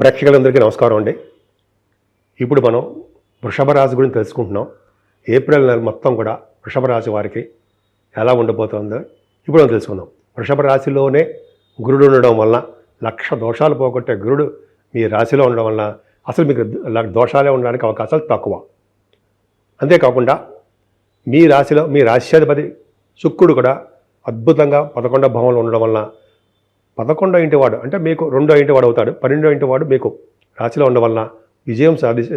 ప్రేక్షకులందరికీ నమస్కారం అండి. ఇప్పుడు మనం వృషభ రాశి గురించి తెలుసుకుంటున్నాం. ఏప్రిల్ నెల మొత్తం కూడా వృషభ రాశి వారికి ఎలా ఉండబోతుందో ఇప్పుడు మనం తెలుసుకుందాం. వృషభ రాశిలోనే గురుడు ఉండడం వలన లక్ష దోషాలు పోగొట్టే గురుడు మీ రాశిలో ఉండడం వలన అసలు మీకు దోషాలే ఉండడానికి అవకాశాలు తక్కువ. అంతేకాకుండా మీ రాశిలో మీ రాశ్యాధిపతి శుక్రుడు కూడా అద్భుతంగా 11వ భావంలో ఉండడం వలన 11వ ఇంటి వాడు అంటే మీకు 2వ ఇంటి వాడు అవుతాడు. 12వ ఇంటి వాడు మీకు రాశిలో ఉండడం వలన విజయం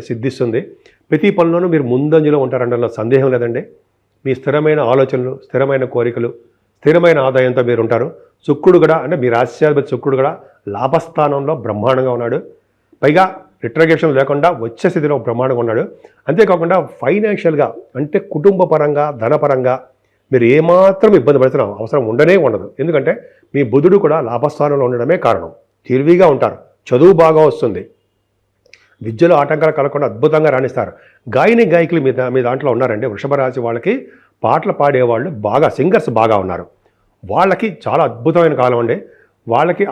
సిద్ధిస్తుంది. ప్రతి పనిలోనూ మీరు ముందంజలో ఉంటారనడంలో సందేహం లేదండి. మీ స్థిరమైన ఆలోచనలు, స్థిరమైన కోరికలు, స్థిరమైన ఆదాయంతో మీరు ఉంటారు. శుక్రుడు కూడా అంటే మీ రాశ్యాధిపతి శుక్రుడు కూడా లాభస్థానంలో బ్రహ్మాండంగా ఉన్నాడు. పైగా రిట్రగేషన్ లేకుండా వచ్చే స్థితిలో బ్రహ్మాండంగా ఉన్నాడు. అంతేకాకుండా ఫైనాన్షియల్గా అంటే కుటుంబ పరంగా, ధనపరంగా మీరు ఏమాత్రం ఇబ్బంది పడుతున్న అవసరం ఉండనే ఉండదు. ఎందుకంటే మీ బుధుడు కూడా లాభస్థానంలో ఉండడమే కారణం. తెలివిగా ఉంటారు, చదువు బాగా వస్తుంది, విద్యలో ఆటంకాలు కలగకుండా అద్భుతంగా రాణిస్తారు. గాయకులు మీ దాంట్లో ఉన్నారండి. వృషభ రాశి వాళ్ళకి పాటలు పాడేవాళ్ళు బాగా, సింగర్స్ బాగా ఉన్నారు. వాళ్ళకి చాలా అద్భుతమైన కాలం అండి. వాళ్ళకి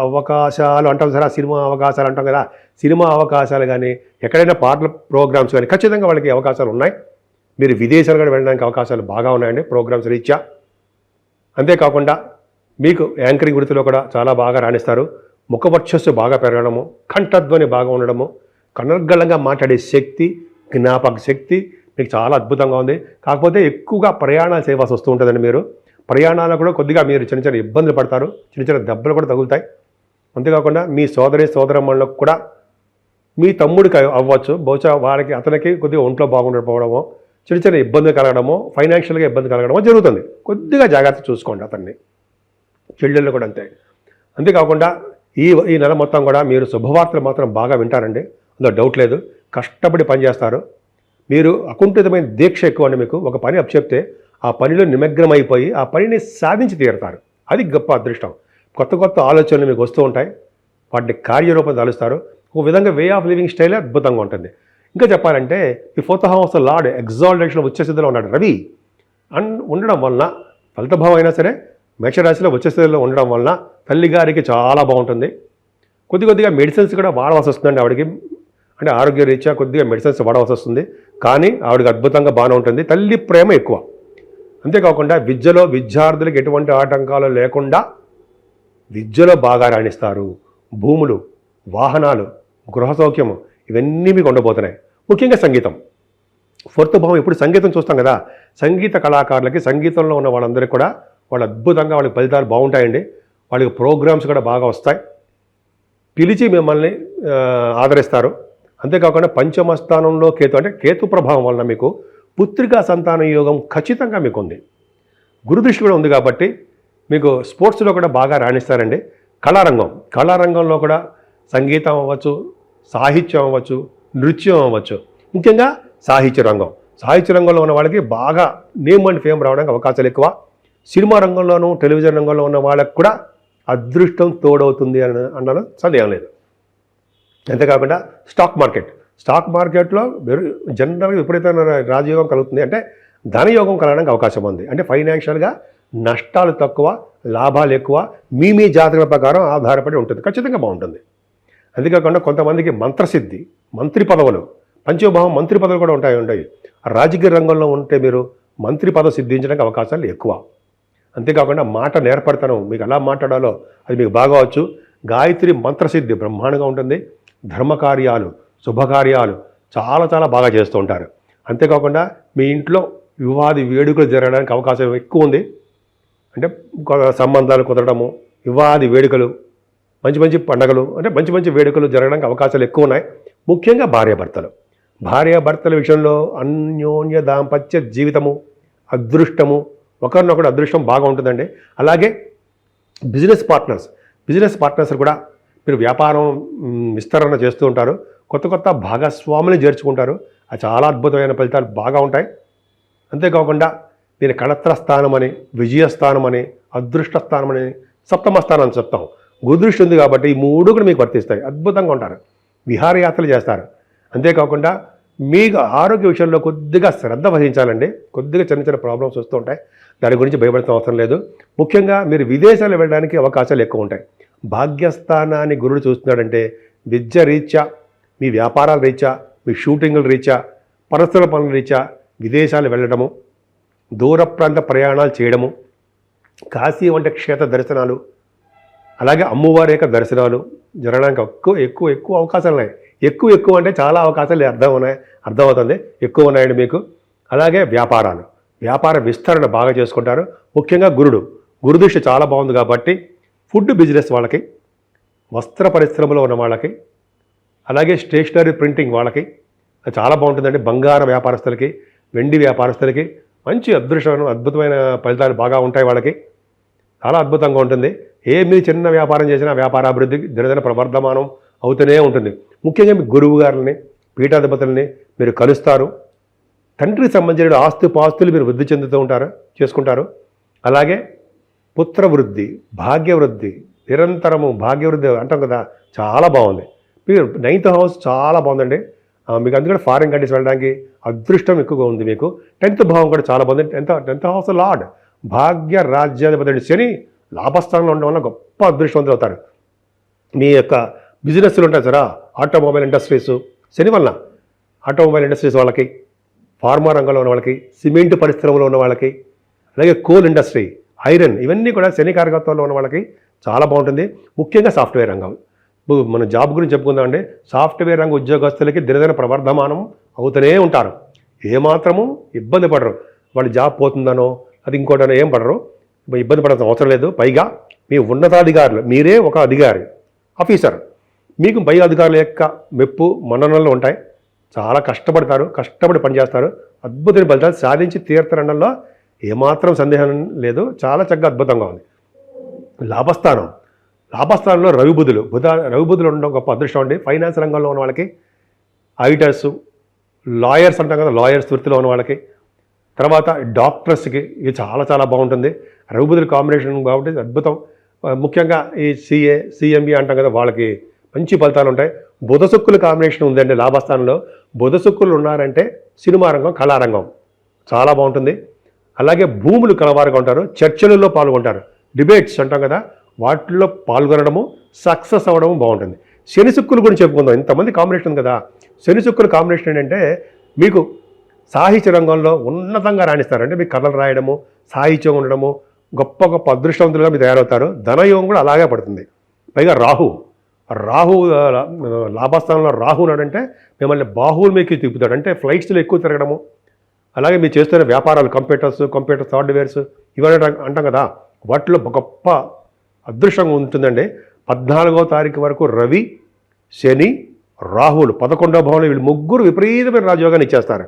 అవకాశాలు అంటాం సరే, సినిమా అవకాశాలు అంటాం కదా, సినిమా అవకాశాలు కానీ ఎక్కడైనా పాటల ప్రోగ్రామ్స్ కానీ ఖచ్చితంగా వాళ్ళకి అవకాశాలు ఉన్నాయి. మీరు విదేశాలు కూడా వెళ్ళడానికి అవకాశాలు బాగా ఉన్నాయండి ప్రోగ్రామ్స్ రీత్యా. అంతేకాకుండా మీకు యాంకరింగ్ వృత్తిలో కూడా చాలా బాగా రాణిస్తారు. ముఖవర్చస్సు బాగా పెరగడము, కంఠధ్వని బాగా ఉండడము, కనర్గళంగా మాట్లాడే శక్తి, జ్ఞాపక శక్తి మీకు చాలా అద్భుతంగా ఉంది. కాకపోతే ఎక్కువగా ప్రయాణాలు చేయవలసి వస్తూ ఉంటుందండి. మీరు ప్రయాణాలు కూడా కొద్దిగా మీరు చిన్న చిన్న ఇబ్బందులు పడతారు, చిన్న చిన్న దెబ్బలు కూడా తగులుతాయి. అంతేకాకుండా మీ సోదరమ్మలకు కూడా మీ తమ్ముడికి అవ్వచ్చు, బహుశా వారికి అతనికి కొద్దిగా ఒంట్లో బాగుండకపోవడమో, చిన్న చిన్న ఇబ్బందులు కలగడమో, ఫైనాన్షియల్గా ఇబ్బంది కలగడమో జరుగుతుంది. కొద్దిగా జాగ్రత్త చూసుకోండి అతన్ని. చెల్లెళ్ళు కూడా అంతే. అంతేకాకుండా ఈ నెల మొత్తం కూడా మీరు శుభవార్తలు మాత్రం బాగా వింటారండి, అందులో డౌట్ లేదు. కష్టపడి పనిచేస్తారు. మీరు అకుంఠితమైన దీక్ష ఎక్కువ అండి. మీకు ఒక పని అప్పచెప్తే ఆ పనిలో నిమగ్నమైపోయి ఆ పనిని సాధించి తీరుతారు. అది గొప్ప అదృష్టం. కొత్త కొత్త ఆలోచనలు మీకు వస్తూ ఉంటాయి, వాటిని కార్యరూపం దాలుస్తారు. ఒక విధంగా వే ఆఫ్ లివింగ్ స్టైలే అద్భుతంగా ఉంటుంది. ఇంకా చెప్పాలంటే ఈ 4th హౌస్ లార్డ్ ఎగ్జాల్టేషన్లో వచ్చే స్థితిలో ఉన్నాడు రవి ఉండడం వలన, ఫలిత భావం అయినా సరే మేషరాశిలో వచ్చే స్థితిలో ఉండడం వలన తల్లిగారికి చాలా బాగుంటుంది. కొద్దిగా మెడిసిన్స్ కూడా వాడవలసి వస్తుందండి ఆవిడకి. అంటే ఆరోగ్య రీత్యా కొద్దిగా మెడిసిన్స్ వాడవలసి వస్తుంది, కానీ ఆవిడకి అద్భుతంగా బాగానే ఉంటుంది. తల్లి ప్రేమ ఎక్కువ. అంతేకాకుండా విద్యలో విద్యార్థులకు ఎటువంటి ఆటంకాలు లేకుండా విద్యలో బాగా రాణిస్తారు. భూములు, వాహనాలు, గృహ సౌఖ్యము ఇవన్నీ మీకు ఉండబోతున్నాయి. ముఖ్యంగా సంగీతం 4th భావం. ఇప్పుడు సంగీతం చూస్తాం కదా, సంగీత కళాకారులకి, సంగీతంలో ఉన్న వాళ్ళందరికీ కూడా వాళ్ళు అద్భుతంగా వాళ్ళకి ఫలితాలు బాగుంటాయండి. వాళ్ళకి ప్రోగ్రామ్స్ కూడా బాగా వస్తాయి, పిలిచి మిమ్మల్ని ఆదరిస్తారు. అంతేకాకుండా పంచమ స్థానంలో కేతు అంటే కేతు ప్రభావం వలన మీకు పుత్రికా సంతాన యోగం ఖచ్చితంగా మీకు ఉంది. గురుదృష్టి కూడా ఉంది కాబట్టి మీకు స్పోర్ట్స్లో కూడా బాగా రాణిస్తారండి. కళారంగంలో కూడా సంగీతం అవ్వచ్చు, సాహిత్యం అవ్వచ్చు, నృత్యం అవ్వచ్చు. ముఖ్యంగా సాహిత్య రంగంలో ఉన్న వాళ్ళకి బాగా నేమ్ అండ్ ఫేమ్ రావడానికి అవకాశాలు ఎక్కువ. సినిమా రంగంలోనూ, టెలివిజన్ రంగంలో ఉన్న వాళ్ళకి కూడా అదృష్టం తోడవుతుంది అనడం సందేహం లేదు. అంతేకాకుండా స్టాక్ మార్కెట్లో జనరల్గా విపరీతమైన రాజయోగం కలుగుతుంది. అంటే ధనయోగం కలగడానికి అవకాశం ఉంది. అంటే ఫైనాన్షియల్గా నష్టాలు తక్కువ, లాభాలు ఎక్కువ. మీ జాతకాల ప్రకారం ఆధారపడి ఉంటుంది, ఖచ్చితంగా బాగుంటుంది. అంతేకాకుండా కొంతమందికి మంత్రసిద్ధి, మంత్రి పదవులు, పంచమభావం మంత్రి పదవులు కూడా ఉంటాయి. రాజకీయ రంగంలో ఉంటే మీరు మంత్రి పదవి సిద్ధించడానికి అవకాశాలు ఎక్కువ. అంతేకాకుండా మాట నేర్పడతనం, మీకు ఎలా మాట్లాడాలో అది మీకు బాగా వచ్చు. గాయత్రి మంత్రసిద్ధి బ్రహ్మాండంగా ఉంటుంది. ధర్మకార్యాలు, శుభకార్యాలు చాలా చాలా బాగా చేస్తూ ఉంటారు. అంతేకాకుండా మీ ఇంట్లో వివాది వేడుకలు జరగడానికి అవకాశం ఎక్కువ ఉంది. అంటే సంబంధాలు కుదరడము, వివాది వేడుకలు, మంచి పండగలు, అంటే మంచి వేడుకలు జరగడానికి అవకాశాలు ఎక్కువ ఉన్నాయి. ముఖ్యంగా భార్యాభర్తల విషయంలో అన్యోన్య దాంపత్య జీవితము, అదృష్టము, ఒకరినొకరు అదృష్టం బాగా ఉంటుందండి. అలాగే బిజినెస్ పార్ట్నర్స్ కూడా మీరు వ్యాపారం విస్తరణ చేస్తూ ఉంటారు. కొత్త భాగస్వాములు చేర్చుకుంటారు. అది చాలా అద్భుతమైన ఫలితాలు బాగా ఉంటాయి. అంతేకాకుండా దీని కళత్ర స్థానమని, విజయస్థానమని, అదృష్ట స్థానమని, సప్తమ స్థానం అని చెప్తాం. గురుదృష్టి ఉంది కాబట్టి ఈ 3 కూడా మీకు వర్తిస్తాయి. అద్భుతంగా ఉంటారు, విహారయాత్రలు చేస్తారు. అంతేకాకుండా మీకు ఆరోగ్య విషయంలో కొద్దిగా శ్రద్ధ వహించాలండి. కొద్దిగా చిన్న ప్రాబ్లమ్స్ వస్తూ ఉంటాయి, దాని గురించి భయపడాల్సిన అవసరం లేదు. ముఖ్యంగా మీరు విదేశాలు వెళ్ళడానికి అవకాశాలు ఎక్కువ ఉంటాయి. భాగ్యస్థానాన్ని గురుడు చూస్తున్నాడంటే విద్య రీత్యా, మీ వ్యాపారాల రీత్యా, మీ షూటింగుల రీత్యా, పరస్పర పనుల రీత్యా విదేశాలు వెళ్ళడము, దూర ప్రాంత ప్రయాణాలు చేయడము, కాశీ వంటి క్షేత్ర దర్శనాలు, అలాగే అమ్మవారి యొక్క దర్శనాలు జరగడానికి ఎక్కువ అవకాశాలు ఉన్నాయి. ఎక్కువ అంటే చాలా అవకాశాలు అర్థమవుతుంది, ఎక్కువ ఉన్నాయండి మీకు. అలాగే వ్యాపార విస్తరణ బాగా చేసుకుంటారు. ముఖ్యంగా గురుదృష్టి చాలా బాగుంది కాబట్టి ఫుడ్ బిజినెస్ వాళ్ళకి, వస్త్ర పరిశ్రమలో ఉన్న వాళ్ళకి, అలాగే స్టేషనరీ ప్రింటింగ్ వాళ్ళకి చాలా బాగుంటుందండి. బంగారం వ్యాపారస్తులకి, వెండి వ్యాపారస్తులకి మంచి అద్భుతమైన ఫలితాలు బాగా ఉంటాయి. వాళ్ళకి చాలా అద్భుతంగా ఉంటుంది. మీరు చిన్న వ్యాపారం చేసినా వ్యాపారాభివృద్ధి దినదిన ప్రవర్ధమానం అవుతూనే ఉంటుంది. ముఖ్యంగా మీ గురువు గారిని, పీఠాధిపతుల్ని మీరు కలుస్తారు. తండ్రికి సంబంధించిన ఆస్తుపాస్తులు మీరు వృద్ధి చేసుకుంటారు. అలాగే పుత్రవృద్ధి, భాగ్యవృద్ధి, నిరంతరము భాగ్యవృద్ధి అంటాం కదా, చాలా బాగుంది. మీరు 9th హౌస్ చాలా బాగుందండి మీకు. అందుకని ఫారిన్ కంట్రీస్ వెళ్ళడానికి అదృష్టం ఎక్కువగా ఉంది మీకు. 10th భావం కూడా చాలా బాగుంది. 10th హౌస్ లార్డ్ భాగ్య రాజ్యాధిపతి శని లాభస్థానంలో ఉండడం వల్ల గొప్ప అదృష్టవంతులు అవుతారు. మీ యొక్క బిజినెస్లు ఉంటాయి సరే, ఆటోమొబైల్ ఇండస్ట్రీస్ శని వలన, ఆటోమొబైల్ ఇండస్ట్రీస్ వాళ్ళకి, ఫార్మా రంగంలో ఉన్న వాళ్ళకి, సిమెంట్ పరిశ్రమలో ఉన్న వాళ్ళకి, అలాగే కోల్ ఇండస్ట్రీ, ఐరన్, ఇవన్నీ కూడా శని కారకత్వంలో ఉన్న వాళ్ళకి చాలా బాగుంటుంది. ముఖ్యంగా సాఫ్ట్వేర్ రంగం, మన జాబ్ గురించి చెప్పుకుందామండి. సాఫ్ట్వేర్ రంగ ఉద్యోగస్తులకి దినదిన ప్రవర్ధమానం అవుతూనే ఉంటారు. ఏమాత్రము ఇబ్బంది పడరు. వాళ్ళు జాబ్ పోతుందనో అది ఇంకోటనో ఏం పడరు, ఇబ్బంది పడాల్సిన అవసరం లేదు. పైగా మీ ఉన్నతాధికారులు, మీరే ఒక అధికారి, ఆఫీసర్, మీకు పై అధికారుల యొక్క మెప్పు మన్ననలు ఉంటాయి. చాలా కష్టపడి పనిచేస్తారు. అద్భుతమైన ఫలితాలు సాధించి తీర్థరంగంలో ఏమాత్రం సందేహం లేదు. చాలా చక్కగా అద్భుతంగా ఉంది. లాభస్థానంలో రవి బుధులు ఉండడం గొప్ప అదృష్టం అండి. ఫైనాన్స్ రంగంలో ఉన్న వాళ్ళకి, ఆడిటర్స్, లాయర్స్ అంటాం కదా, లాయర్స్ వృత్తిలో ఉన్న వాళ్ళకి, తర్వాత డాక్టర్స్కి ఇది చాలా బాగుంటుంది. రవి బుధుల కాంబినేషన్ కాబట్టి అద్భుతం. ముఖ్యంగా ఈ సిఎంఈ అంటాం కదా, వాళ్ళకి మంచి ఫలితాలు ఉంటాయి. బుధ శుక్రుల కాంబినేషన్ ఉందండి లాభస్థానంలో. బుధ శుక్రులు ఉన్నారంటే సినిమా రంగం, కళారంగం చాలా బాగుంటుంది. అలాగే భూములు కలవారుగా ఉంటారు, చర్చలలో పాల్గొంటారు, డిబేట్స్ అంటాం కదా, వాటిల్లో పాల్గొనడము, సక్సెస్ అవ్వడము బాగుంటుంది. శని శుక్రుల గురించి చెప్పుకుందాం. ఇంతమంది కాంబినేషన్ ఉంది కదా. శని శుక్రుల కాంబినేషన్ ఏంటంటే మీకు సాహిత్య రంగంలో ఉన్నతంగా రాణిస్తారంటే మీకు కథలు రాయడము, సాహిత్యం ఉండడము, గొప్ప అదృష్టవంతులుగా మీరు తయారవుతారు. ధనయోగం కూడా అలాగే పడుతుంది. పైగా రాహు లాభస్థానంలో రాహు ఉన్నాడంటే మిమ్మల్ని బాహువులు మీకు తిప్పుతాడు. అంటే ఫ్లైట్స్లో ఎక్కువ తిరగడము, అలాగే మీరు చేస్తున్న వ్యాపారాలు, కంప్యూటర్స్ హార్డ్వేర్స్ ఇవన్నీ అంటాం కదా, వాటిలో గొప్ప అదృష్టంగా ఉంటుందండి. 14వ తారీఖు వరకు రవి, శని, రాహువులు 11వ భావంలో వీళ్ళు ముగ్గురు విపరీతమైన రాజయోగాన్ని ఇచ్చేస్తారు.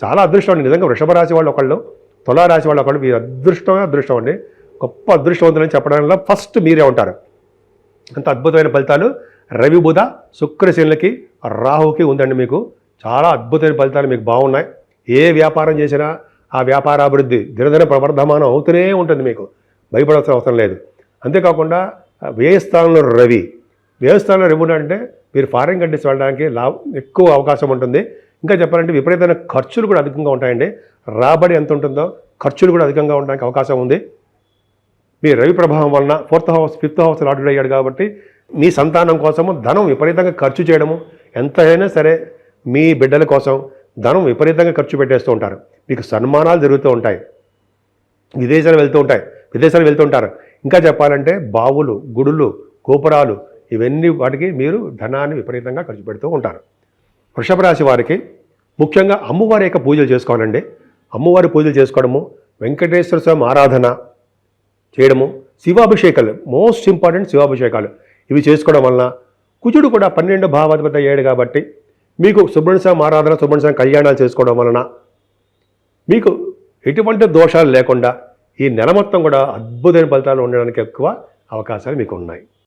చాలా అదృష్టం అండి నిజంగా. వృషభ రాశి వాళ్ళు ఒకళ్ళు, తులారాశి వాళ్ళు ఒకళ్ళు, వీరు అదృష్టం అండి. గొప్ప అదృష్టవంతులని చెప్పడంలో ఫస్ట్ మీరే ఉంటారు. అంత అద్భుతమైన ఫలితాలు రవి, బుధ, శుక్ర, శనులకి, రాహుకి ఉందండి మీకు. చాలా అద్భుతమైన ఫలితాలు మీకు బాగున్నాయి. ఏ వ్యాపారం చేసినా ఆ వ్యాపారాభివృద్ధి దినదిన ప్రవర్ధమానం అవుతూనే ఉంటుంది. మీకు భయపడాల్సిన అవసరం లేదు. అంతేకాకుండా వ్యయస్థానంలో రవి అంటే మీరు ఫారిన్ కంట్రీస్ వెళ్ళడానికి ఎక్కువ అవకాశం ఉంటుంది. ఇంకా చెప్పాలంటే విపరీతమైన ఖర్చులు కూడా అధికంగా ఉంటాయండి. రాబడి ఎంత ఉంటుందో ఖర్చులు కూడా అధికంగా ఉండడానికి అవకాశం ఉంది. మీ రవి ప్రభావం వలన 4th house 5th house lottery అయ్యాడు కాబట్టి మీ సంతానం కోసము ధనం విపరీతంగా ఖర్చు చేయడము, ఎంతైనా సరే మీ బిడ్డల కోసం ధనం విపరీతంగా ఖర్చు పెట్టేస్తూ ఉంటారు. మీకు సన్మానాలు జరుగుతూ ఉంటాయి, విదేశాలు వెళ్తూ ఉంటారు. ఇంకా చెప్పాలంటే బావులు, గుడులు, గోపురాలు ఇవన్నీ వాటికి మీరు ధనాన్ని విపరీతంగా ఖర్చు పెడుతూ ఉంటారు. వృషభ రాశి వారికి ముఖ్యంగా అమ్మవారి యొక్క పూజలు చేసుకోవాలండి. అమ్మవారి పూజలు చేసుకోవడము, వెంకటేశ్వర స్వామి ఆరాధన చేయడము, శివాభిషేకాలు, మోస్ట్ ఇంపార్టెంట్ శివాభిషేకాలు ఇవి చేసుకోవడం వలన కుజుడు కూడా 12 భావాధిపతి అయ్యాడు కాబట్టి మీకు సుబ్రహ్మణ్య స్వామి ఆరాధన, సుబ్రహ్మణ్య స్వామి కళ్యాణాలు చేసుకోవడం వలన మీకు ఎటువంటి దోషాలు లేకుండా ఈ నెల మొత్తం కూడా అద్భుతమైన ఫలితాలు ఉండడానికి ఎక్కువ అవకాశాలు మీకు ఉన్నాయి.